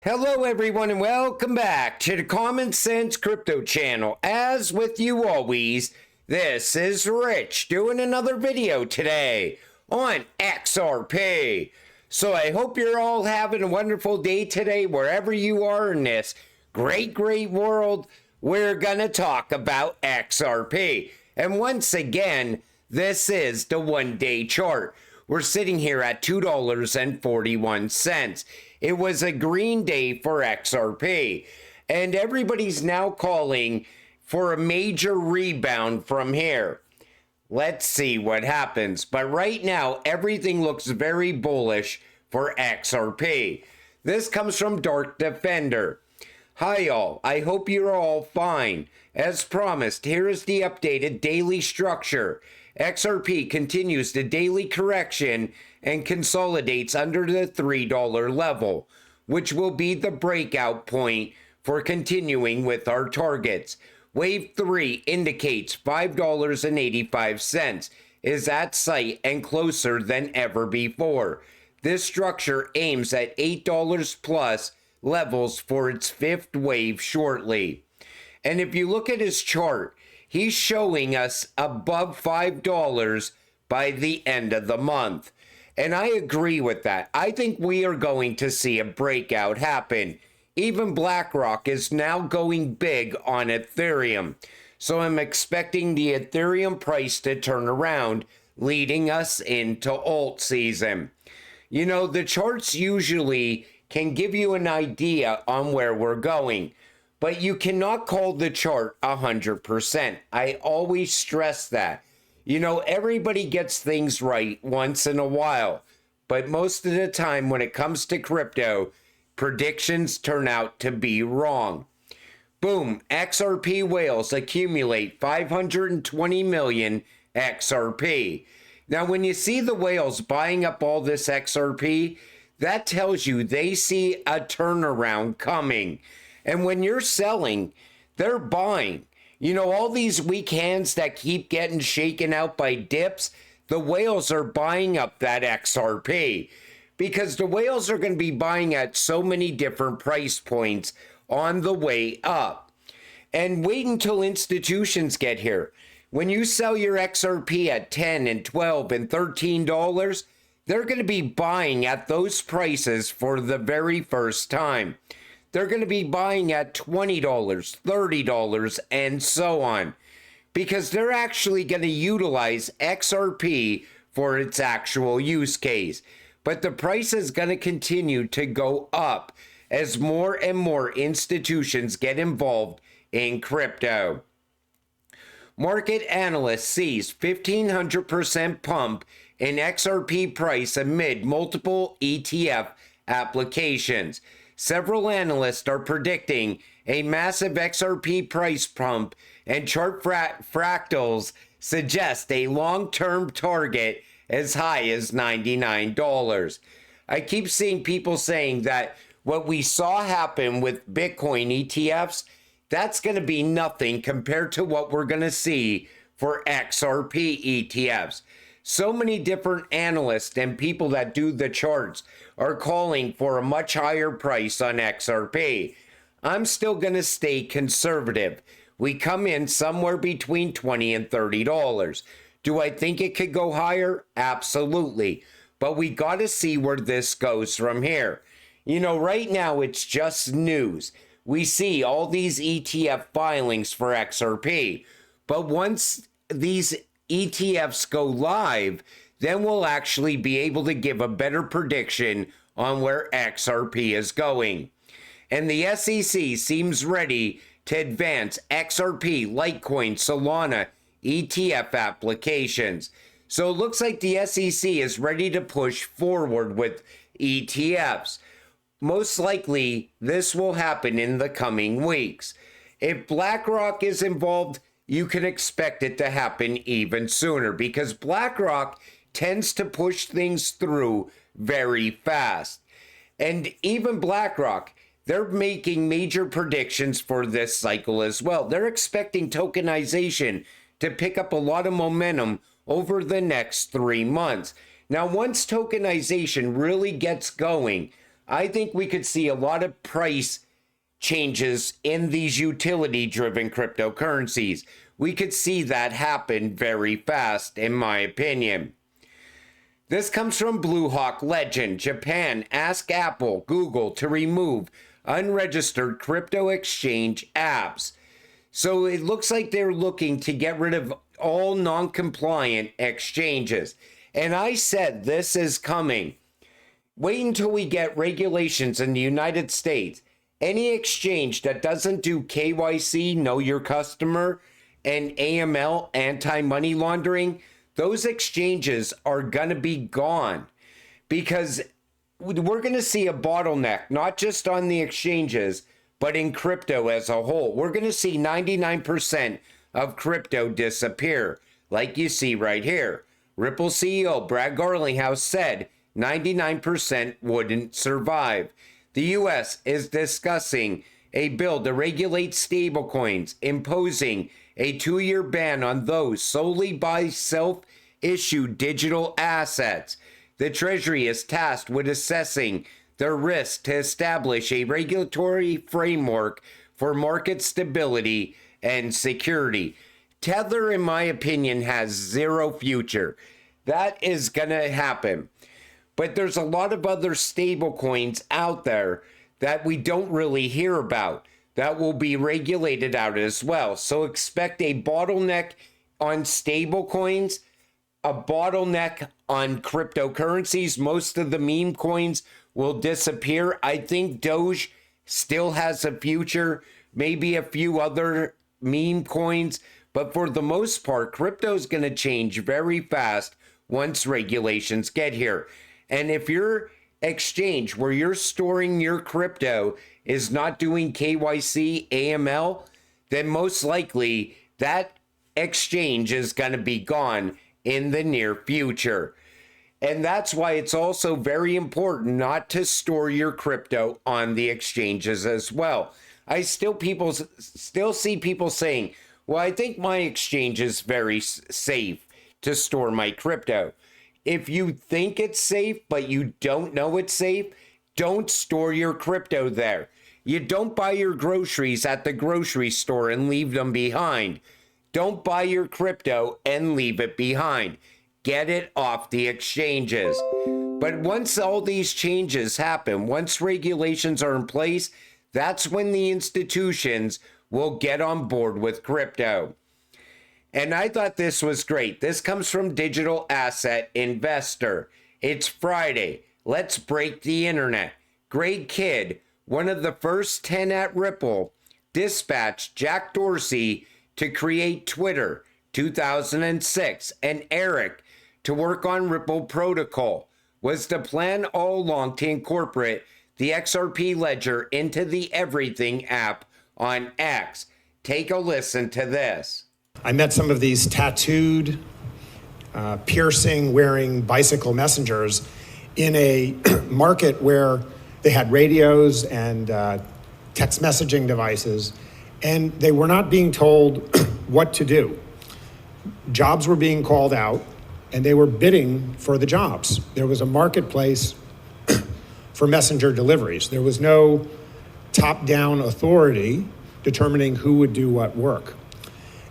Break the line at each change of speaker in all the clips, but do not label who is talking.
Hello everyone and welcome back to the Common Sense Crypto channel. As with you always, this is Rich doing another video today on XRP. So I hope you're all having a wonderful day today wherever you are in this great world. We're gonna talk about XRP. And once again, this is the one-day chart. We're sitting here at $2.41. It was a green day for XRP, and everybody's now calling for a major rebound from here. Let's see what happens. But right now, everything looks very bullish for XRP. This comes from Dark Defender. Hi y'all, I hope you're all fine. As promised, here is the updated daily structure. XRP continues the daily correction and consolidates under the $3 level, which will be the breakout point for continuing with our targets. Wave 3 indicates $5.85 is at sight and closer than ever before. This structure aims at $8 plus levels for its fifth wave shortly. And if you look at his chart, he's showing us above $5 by the end of the month. And I agree with that. I think we are going to see a breakout happen. Even BlackRock is now going big on Ethereum. So I'm expecting the Ethereum price to turn around, leading us into alt season. You know, the charts usually can give you an idea on where we're going, but you cannot call the chart 100%. I always stress that. You know, everybody gets things right once in a while, but most of the time when it comes to crypto, predictions turn out to be wrong. Boom, XRP whales accumulate 520 million XRP. Now, when you see the whales buying up all this XRP, that tells you they see a turnaround coming. And when you're selling, they're buying. You know, all these weak hands that keep getting shaken out by dips, the whales are buying up that XRP because the whales are going to be buying at so many different price points on the way up. And wait until institutions get here. When you sell your XRP at $10 and $12 and $13, they're going to be buying at those prices for the very first time. They're going to be buying at $20, $30, and so on, because they're actually going to utilize XRP for its actual use case. But the price is going to continue to go up as more and more institutions get involved in crypto. Market analyst sees 1,500% pump in XRP price amid multiple ETF applications. Several analysts are predicting a massive XRP price pump, and chart fractals suggest a long-term target as high as $99. I keep seeing people saying that what we saw happen with Bitcoin ETFs, that's going to be nothing compared to what we're going to see for XRP ETFs. So many different analysts and people that do the charts are calling for a much higher price on XRP. I'm still going to stay conservative. We come in somewhere between $20 and $30. Do I think it could go higher? Absolutely. But we got to see where this goes from here. You know, right now it's just news. We see all these ETF filings for XRP. But once these ETFs go live, then we'll actually be able to give a better prediction on where XRP is going. And the SEC seems ready to advance XRP, Litecoin, Solana, ETF applications. So it looks like the SEC is ready to push forward with ETFs. Most likely, this will happen in the coming weeks. If BlackRock is involved, you can expect it to happen even sooner because BlackRock tends to push things through very fast. And even BlackRock, they're making major predictions for this cycle as well. They're expecting tokenization to pick up a lot of momentum over the next 3 months. Now, once tokenization really gets going, I think we could see a lot of price changes in these utility-driven cryptocurrencies. We could see that happen very fast, in my opinion. This comes from Bluehawk Legend. Japan ask Apple, Google to remove unregistered crypto exchange apps. So it looks like they're looking to get rid of all non-compliant exchanges. And I said this is coming. Wait until we get regulations in the United States. Any exchange that doesn't do KYC, know your customer, and AML, anti-money laundering, those exchanges are going to be gone, because we're going to see a bottleneck, not just on the exchanges, but in crypto as a whole. We're going to see 99% of crypto disappear, like you see right here. Ripple CEO Brad Garlinghouse said 99% wouldn't survive. The U.S. is discussing a bill to regulate stablecoins, imposing a 2-year ban on those solely by self-issued digital assets. The Treasury is tasked with assessing the risk to establish a regulatory framework for market stability and security. Tether, in my opinion, has zero future. That is going to happen. But there's a lot of other stable coins out there that we don't really hear about that will be regulated out as well. So expect a bottleneck on stable coins, a bottleneck on cryptocurrencies. Most of the meme coins will disappear. I think Doge still has a future, maybe a few other meme coins, but for the most part, crypto is going to change very fast once regulations get here. And if your exchange where you're storing your crypto is not doing KYC, AML, then most likely that exchange is going to be gone in the near future. And that's why it's also very important not to store your crypto on the exchanges as well. I still see people saying, well, I think my exchange is very safe to store my crypto. If you think it's safe, but you don't know it's safe, don't store your crypto there. You don't buy your groceries at the grocery store and leave them behind. Don't buy your crypto and leave it behind. Get it off the exchanges. But once all these changes happen, once regulations are in place, that's when the institutions will get on board with crypto. And I thought this was great. This comes from Digital Asset Investor. It's Friday. Let's break the internet. Greg Kidd, one of the first 10 at Ripple, dispatched Jack Dorsey to create Twitter, 2006, and Eric to work on Ripple Protocol. Was the plan all along to incorporate the XRP ledger into the Everything app on X. Take a listen to this.
I met some of these tattooed, piercing, wearing bicycle messengers in a market where they had radios and text messaging devices, and they were not being told what to do. Jobs were being called out, and they were bidding for the jobs. There was a marketplace for messenger deliveries. There was no top-down authority determining who would do what work.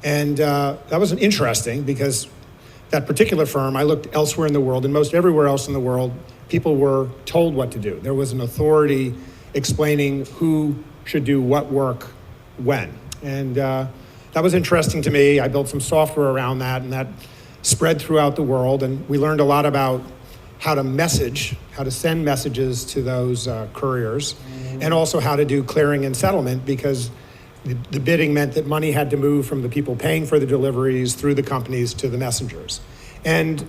And that was interesting because that particular firm, I looked elsewhere in the world, and most everywhere else in the world, people were told what to do. There was an authority explaining who should do what work when. And that was interesting to me. I built some software around that, and that spread throughout the world. And we learned a lot about how to message, how to send messages to those couriers, and also how to do clearing and settlement, because the bidding meant that money had to move from the people paying for the deliveries through the companies to the messengers. And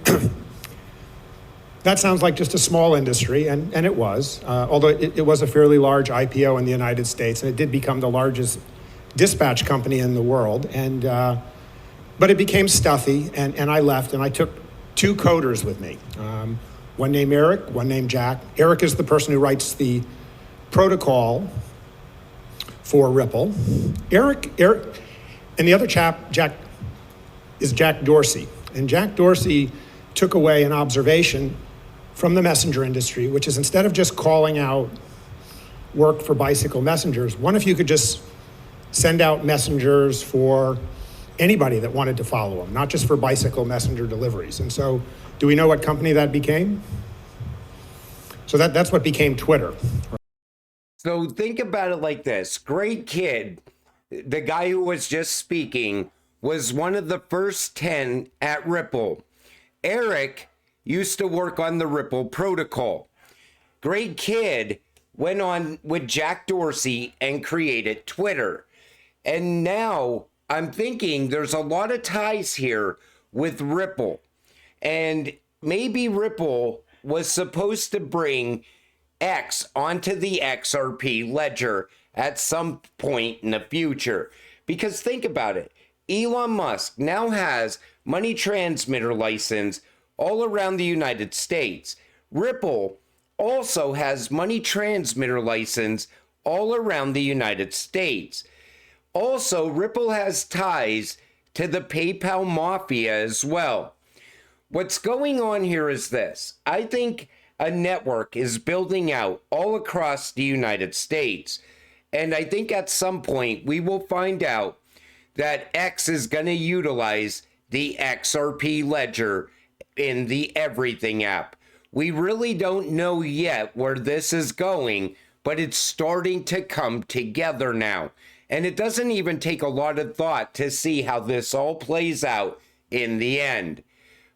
that sounds like just a small industry, and it was, although it was a fairly large IPO in the United States, and it did become the largest dispatch company in the world. And but it became stuffy, and I left, and I took two coders with me. One named Eric, one named Jack. Eric is the person who writes the protocol for Ripple. Eric, and the other chap, Jack, is Jack Dorsey. And Jack Dorsey took away an observation from the messenger industry, which is instead of just calling out work for bicycle messengers, what if you could just send out messengers for anybody that wanted to follow them, not just for bicycle messenger deliveries? And so, do we know what company that became? So that's what became Twitter.
So think about it like this. Great Kid, the guy who was just speaking, was one of the first 10 at Ripple. Eric used to work on the Ripple protocol. Great Kid went on with Jack Dorsey and created Twitter. And now I'm thinking there's a lot of ties here with Ripple. And maybe Ripple was supposed to bring X onto the XRP ledger at some point in the future. Because think about it. Elon Musk now has money transmitter license all around the United States. Ripple also has money transmitter license all around the United States. Also, Ripple has ties to the PayPal mafia as well. What's going on here is this. I think a network is building out all across the United States. And I think at some point we will find out that X is going to utilize the XRP ledger in the Everything app. We really don't know yet where this is going, but it's starting to come together now. And it doesn't even take a lot of thought to see how this all plays out in the end.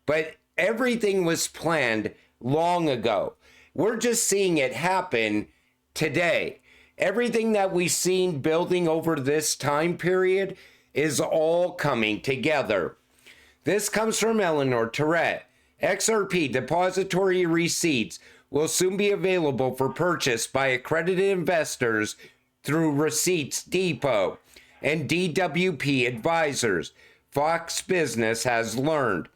But everything was planned long ago. We're just seeing it happen today. Everything that we've seen building over this time period is all coming together. This comes from Eleanor Tourette. XRP depository receipts will soon be available for purchase by accredited investors through Receipts Depot and DWP advisors, Fox Business has learned.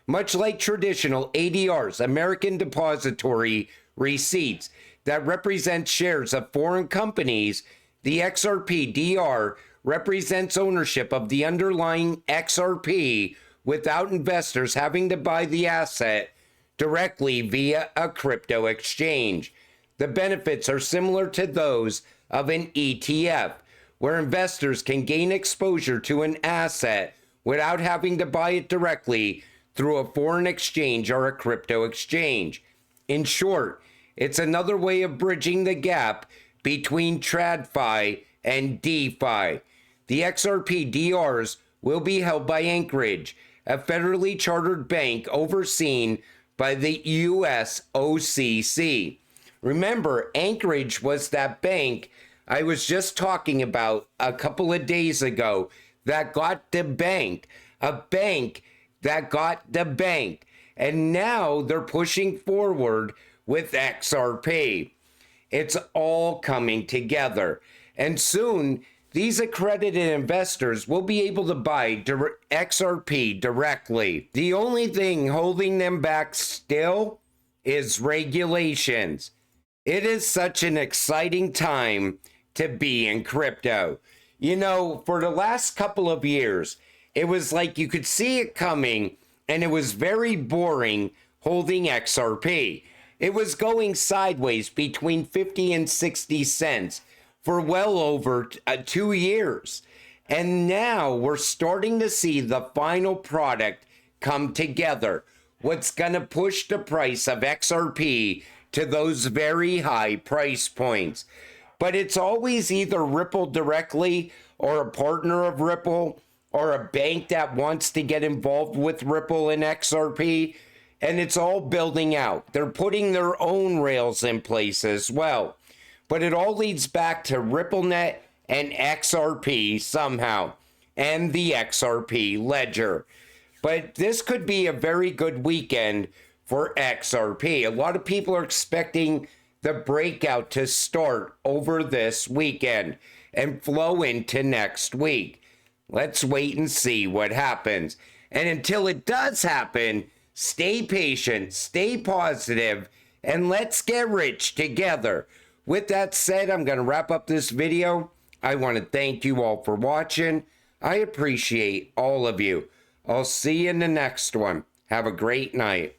Much like traditional ADRs, American depository receipts that represent shares of foreign companies, the XRP DR represents ownership of the underlying XRP without investors having to buy the asset directly via a crypto exchange. The benefits are similar to those of an ETF, where investors can gain exposure to an asset without having to buy it directly through a foreign exchange or a crypto exchange. In short, it's another way of bridging the gap between TradFi and DeFi. The XRP DRs will be held by Anchorage, a federally chartered bank overseen by the US OCC. Remember, Anchorage was that bank I was just talking about a couple of days ago that got debanked, a bank that got debanked, and now they're pushing forward with XRP. It's all coming together, and soon these accredited investors will be able to buy XRP directly. The only thing holding them back still is regulations. It is such an exciting time to be in crypto. You know, for the last couple of years, it was like you could see it coming, and it was very boring holding XRP. It was going sideways between 50 and 60 cents for well over 2 years. And now we're starting to see the final product come together. What's going to push the price of XRP to those very high price points. But it's always either Ripple directly or a partner of Ripple or a bank that wants to get involved with Ripple and XRP. And it's all building out. They're putting their own rails in place as well. But it all leads back to RippleNet and XRP somehow, and the XRP ledger. But this could be a very good weekend for XRP. A lot of people are expecting the breakout to start over this weekend and flow into next week. Let's wait and see what happens. And until it does happen, stay patient, stay positive, and let's get rich together. With that said, I'm going to wrap up this video. I want to thank you all for watching. I appreciate all of you. I'll see you in the next one. Have a great night.